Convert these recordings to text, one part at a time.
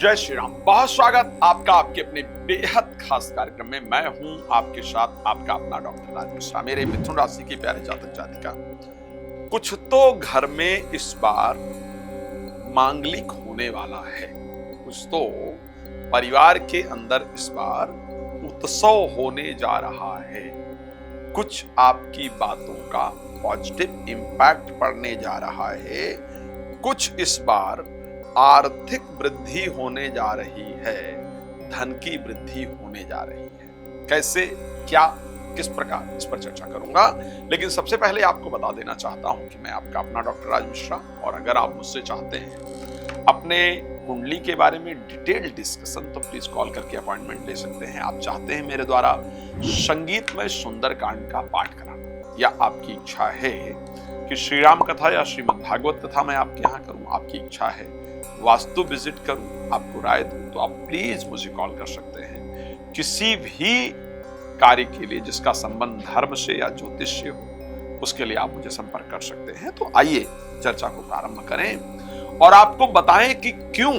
जय श्री राम। बहुत स्वागत आपका आपके अपने बेहद खास कार्यक्रम में। मैं हूं आपके साथ आपका अपना डॉक्टर राज मिश्रा। मेरे मिथुन राशि की प्यारे जातक जातिका, कुछ तो घर में इस बार मांगलिक होने वाला है। कुछ तो परिवार के अंदर इस बार उत्सव होने जा रहा है। कुछ आपकी बातों का पॉजिटिव इंपैक्ट पड़ने जा रहा है। कुछ इस बार आर्थिक वृद्धि होने जा रही है, धन की वृद्धि होने जा रही है। कैसे, क्या, किस प्रकार, इस पर चर्चा करूंगा। लेकिन सबसे पहले आपको बता देना चाहता हूं कि मैं आपका अपना डॉक्टर राज मिश्रा, और अगर आप मुझसे चाहते हैं अपने कुंडली के बारे में डिटेल डिस्कशन तो प्लीज कॉल करके अपॉइंटमेंट ले सकते हैं। आप चाहते हैं मेरे द्वारा संगीतमय सुंदरकांड का पाठ कराना, या आपकी इच्छा है कि श्री राम कथा या श्रीमद् भागवत कथा मैं आपके यहाँ करूं, आपकी इच्छा है वास्तु विजिट करूं, आपको राय दूं, तो आप प्लीज मुझे कॉल कर सकते हैं। किसी भी कार्य के लिए जिसका संबंध धर्म से या ज्योतिष से हो, उसके लिए आप मुझे संपर्क कर सकते हैं। तो आइए चर्चा को प्रारंभ करें और आपको बताएं कि क्यों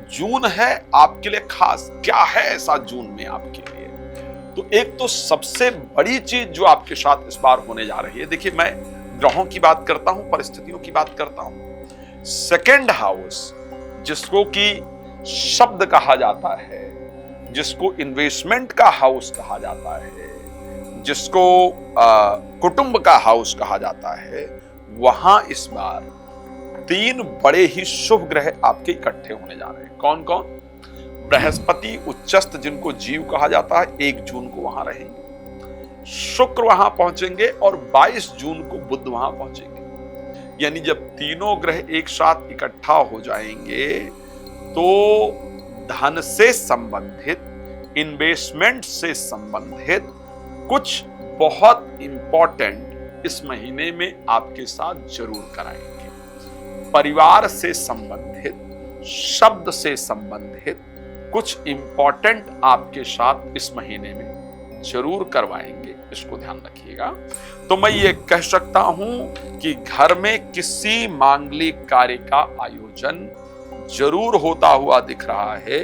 जून है आपके लिए खास। क्या है ऐसा जून में आपके लिए? तो एक तो सबसे बड़ी चीज जो आपके साथ इस बार होने जा रही है, देखिए मैं ग्रहों की बात करता हूं, परिस्थितियों की बात करता हूं। सेकेंड हाउस, जिसको कि शब्द कहा जाता है, जिसको इन्वेस्टमेंट का हाउस कहा जाता है, जिसको कुटुंब का हाउस कहा जाता है, वहां इस बार 3 बड़े ही शुभ ग्रह आपके इकट्ठे होने जा रहे हैं। कौन कौन? बृहस्पति उच्चस्थ, जिनको जीव कहा जाता है, 1 जून को वहां रहेंगे। शुक्र वहां पहुंचेंगे और 22 जून को बुध वहां पहुंचेंगे। यानी जब तीनों ग्रह एक साथ इकट्ठा हो जाएंगे तो धन से संबंधित, इन्वेस्टमेंट से संबंधित कुछ बहुत इंपॉर्टेंट इस महीने में आपके साथ जरूर कराएंगे। परिवार से संबंधित, शब्द से संबंधित कुछ इंपॉर्टेंट आपके साथ इस महीने में जरूर करवाएंगे, इसको ध्यान रखिएगा। तो मैं ये कह सकता हूं कि घर में किसी मांगलिक कार्य का आयोजन जरूर होता हुआ दिख रहा है।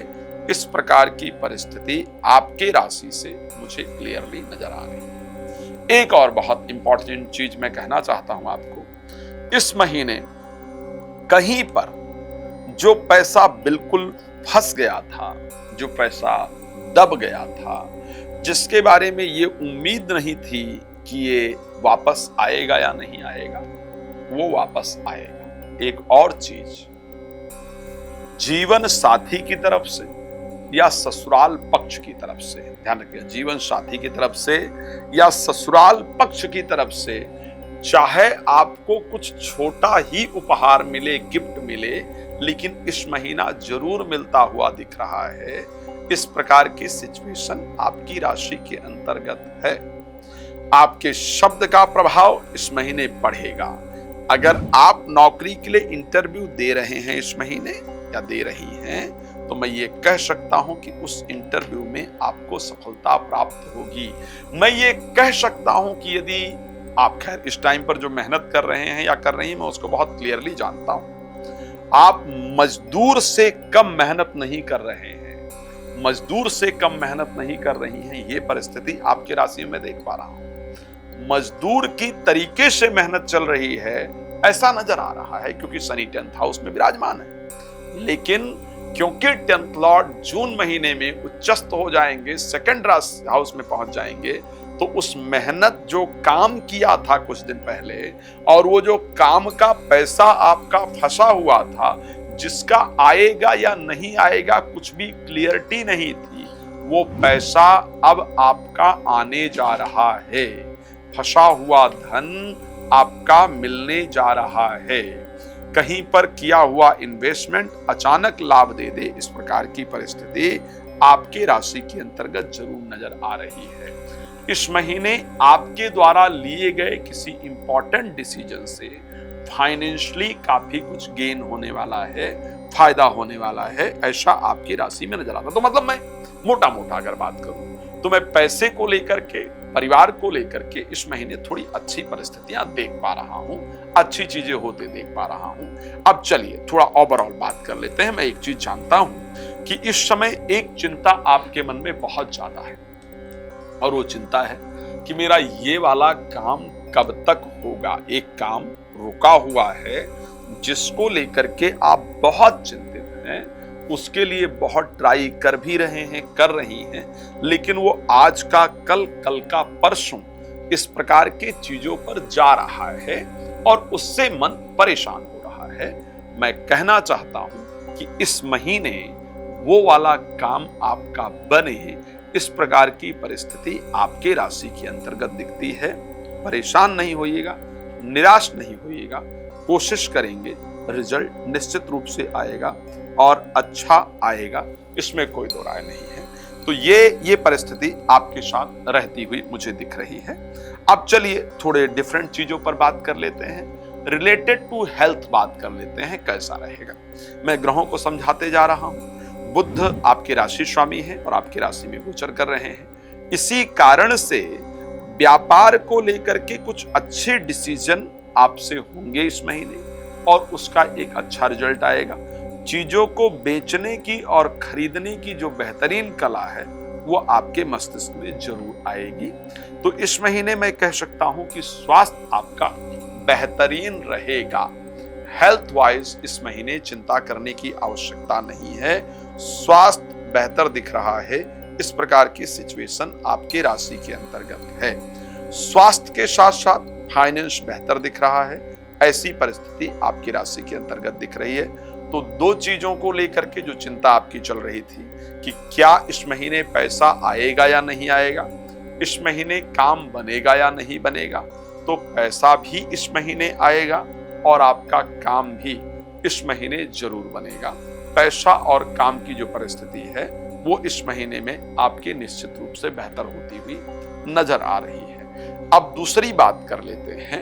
इस प्रकार की परिस्थिति आपके राशि से मुझे क्लियरली नजर आ रही है। एक और बहुत इंपॉर्टेंट चीज मैं कहना चाहता हूं आपको, इस महीने कहीं पर जो पैसा बिल्कुल फंस गया था, जो पैसा दब गया था, जिसके बारे में ये उम्मीद नहीं थी कि ये वापस आएगा या नहीं आएगा, वो वापस आएगा। एक और चीज, जीवन साथी की तरफ से या ससुराल पक्ष की तरफ से, ध्यान रखिए, जीवन साथी की तरफ से या ससुराल पक्ष की तरफ से, चाहे आपको कुछ छोटा ही उपहार मिले, गिफ्ट मिले, लेकिन इस महीना जरूर मिलता हुआ दिख रहा है। इस प्रकार की सिचुएशन आपकी राशि के अंतर्गत है। आपके शब्द का प्रभाव इस महीने बढ़ेगा। अगर आप नौकरी के लिए इंटरव्यू दे रहे हैं इस महीने या दे रही हैं, तो मैं ये कह सकता हूं कि उस इंटरव्यू में आपको सफलता प्राप्त होगी। मैं ये कह सकता हूं कि यदि आप, खैर इस टाइम पर जो मेहनत कर रहे हैं या कर रही हैं, मैं उसको बहुत क्लियरली जानता हूं। आप मजदूर से कम मेहनत नहीं कर रहे हैं, मजदूर से कम मेहनत नहीं कर रही हैं। ये परिस्थिति आपकी राशि में देख पा रहा हूं। मजदूर की तरीके से मेहनत चल रही है, ऐसा नजर आ रहा है, क्योंकि शनि 10th हाउस में विराजमान है। लेकिन क्योंकि 10th लॉर्ड जून महीने में उच्चस्थ हो जाएंगे, 2nd हाउस में पहुंच जाएंगे, तो उस मेहनत, जो काम किया था कुछ दिन पहले, और वो जो काम का पैसा आपका फंसा हुआ था, जिसका आएगा या नहीं आएगा कुछ भी क्लियरिटी नहीं थी, वो पैसा अब आपका आने जा रहा है। फंसा हुआ धन आपका मिलने जा रहा है। कहीं पर किया हुआ इन्वेस्टमेंट अचानक लाभ दे दे, इस प्रकार की परिस्थिति आपके राशि के अंतर्गत जरूर नजर आ रही है। इस महीने आपके द्वारा लिए गए किसी इंपॉर्टेंट डिसीजन से फाइनेंशियली काफी कुछ गेन होने वाला है, फायदा होने वाला है, ऐसा आपकी राशि में नजर आता है। तो मतलब मैं मोटा मोटा अगर बात करूं तो मैं पैसे को लेकर के, परिवार को लेकर के इस महीने थोड़ी अच्छी परिस्थितियां देख पा रहा हूं, अच्छी चीजें होते देख पा रहा हूं। अब चलिए थोड़ा ओवरऑल बात कर लेते हैं। मैं एक चीज जानता हूं कि इस समय एक चिंता आपके मन में बहुत ज्यादा है, और वो चिंता है कि मेरा ये वाला काम कब तक होगा। एक काम रुका हुआ है जिसको लेकर के आप बहुत चिंतित हैं, उसके लिए बहुत ट्राई कर भी रहे हैं, कर रही हैं, लेकिन वो आज का कल, कल का परसों, इस प्रकार के चीजों पर जा रहा है और उससे मन परेशान हो रहा है। मैं कहना चाहता हूं कि इस महीने वो वाला काम आपका बने, इस प्रकार की परिस्थिति आपके राशि के अंतर्गत दिखती है। परेशान नहीं होइएगा, निराश नहीं होइएगा, कोशिश करेंगे, रिजल्ट निश्चित रूप से आएगा और अच्छा आएगा, इसमें कोई दो राय नहीं है। तो ये परिस्थिति आपके साथ रहती हुई मुझे दिख रही है। अब चलिए थोड़े डिफरेंट चीजों पर बात कर लेते हैं, रिलेटेड टू हेल्थ बात कर लेते हैं, कैसा रहेगा। मैं ग्रहों को समझाते जा रहा हूं। बुध आपके राशि स्वामी है और आपकी राशि में गोचर कर रहे हैं। इसी कारण से व्यापार को लेकर के कुछ अच्छे डिसीजन आपसे होंगे इस महीने और उसका एक अच्छा रिजल्ट आएगा। चीजों को बेचने की और खरीदने की जो बेहतरीन कला है वो आपके मस्तिष्क में जरूर आएगी। तो इस महीने मैं कह सकता हूं कि स्वास्थ्य आपका बेहतरीन रहेगा। हेल्थ वाइज इस महीने चिंता करने की आवश्यकता नहीं है, स्वास्थ्य बेहतर दिख रहा है। इस प्रकार की सिचुएशन आपके राशि के अंतर्गत है। स्वास्थ्य के साथ साथ फाइनेंस बेहतर दिख रहा है, ऐसी परिस्थिति आपकी राशि के अंतर्गत दिख रही है। तो दो चीजों को लेकर के जो चिंता आपकी चल रही थी कि क्या इस महीने पैसा आएगा या नहीं आएगा, इस महीने काम बनेगा या नहीं बनेगा, तो पैसा भी इस महीने आएगा और आपका काम भी इस महीने जरूर बनेगा। पैसा और काम की जो परिस्थिति है वो इस महीने में आपके निश्चित रूप से बेहतर होती हुई नजर आ रही है। अब दूसरी बात कर लेते हैं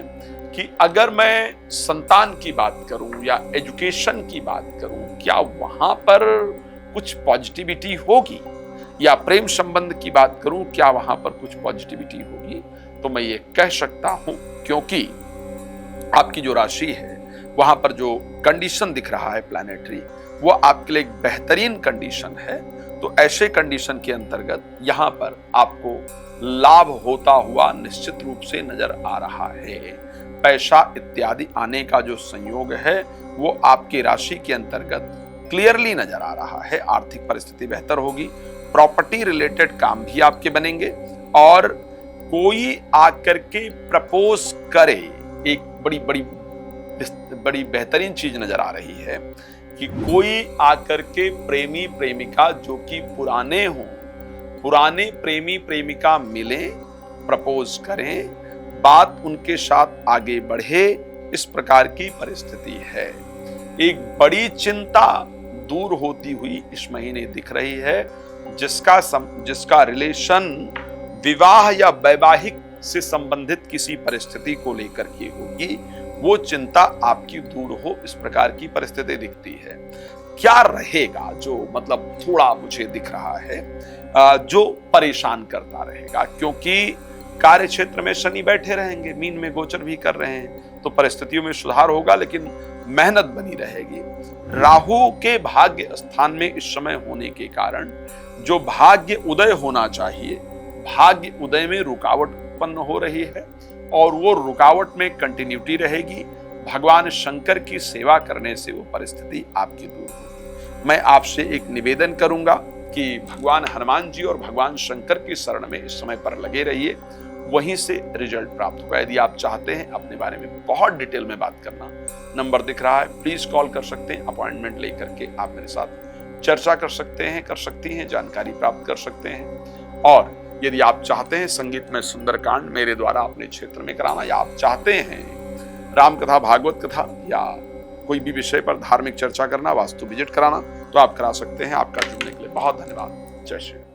कि अगर मैं संतान की बात करूं या एजुकेशन की बात करूं, क्या वहां पर कुछ पॉजिटिविटी होगी, या प्रेम संबंध की बात करूं, क्या वहां पर कुछ पॉजिटिविटी होगी, तो मैं ये कह सकता हूं क्योंकि आपकी जो राशि है वहां पर जो कंडीशन दिख रहा है प्लैनेटरी, वो आपके लिए एक बेहतरीन कंडीशन है। तो ऐसे कंडीशन के अंतर्गत यहां पर आपको लाभ होता हुआ निश्चित रूप से नजर आ रहा है। पैसा इत्यादि आने का जो संयोग है वो आपकी राशि के अंतर्गत क्लियरली नजर आ रहा है। आर्थिक परिस्थिति बेहतर होगी, प्रॉपर्टी रिलेटेड काम भी आपके बनेंगे और कोई आकर के प्रपोज करे, एक बड़ी बेहतरीन चीज नजर आ रही है कि कोई आकर के प्रेमी प्रेमिका जो कि पुराने प्रेमी प्रेमिका मिले, प्रपोज करें, बात उनके साथ आगे बढ़े, इस प्रकार की परिस्थिति है। एक बड़ी चिंता दूर होती हुई इस महीने दिख रही है, जिसका रिलेशन विवाह या वैवाहिक से संबंधित किसी परिस्थिति को लेकर के होगी, वो चिंता आपकी दूर हो, इस प्रकार की परिस्थिति दिखती है। क्या रहेगा जो मतलब थोड़ा मुझे दिख रहा है जो परेशान करता रहेगा, क्योंकि कार्य क्षेत्र में शनि बैठे रहेंगे, मीन में गोचर भी कर रहे हैं, तो परिस्थितियों में सुधार होगा लेकिन मेहनत बनी रहेगी। राहु के भाग्य स्थान में इस समय होने के कारण जो भाग्य उदय होना चाहिए, भाग्य उदय में रुकावट उत्पन्न हो रही है और वो रुकावट में कंटिन्यूटी रहेगी। भगवान शंकर की सेवा करने से वो परिस्थिति आपकी दूर होगी। मैं आपसे एक निवेदन करूंगा कि भगवान हनुमान जी और भगवान शंकर की शरण में इस समय पर लगे रहिए, वहीं से रिजल्ट प्राप्त होगा। यदि आप चाहते हैं अपने बारे में बहुत डिटेल में बात करना, नंबर दिख रहा है, प्लीज कॉल कर सकते हैं। अपॉइंटमेंट लेकर के आप मेरे साथ चर्चा कर सकते हैं, कर सकती हैं, जानकारी प्राप्त कर सकते हैं। और यदि आप चाहते हैं संगीत में सुंदरकांड मेरे द्वारा अपने क्षेत्र में कराना, या आप चाहते हैं राम कथा, भागवत कथा या कोई भी विषय पर धार्मिक चर्चा करना, वास्तु विजिट कराना, तो आप करा सकते हैं। आपका जुड़ने के लिए बहुत धन्यवाद। जय श्री राम।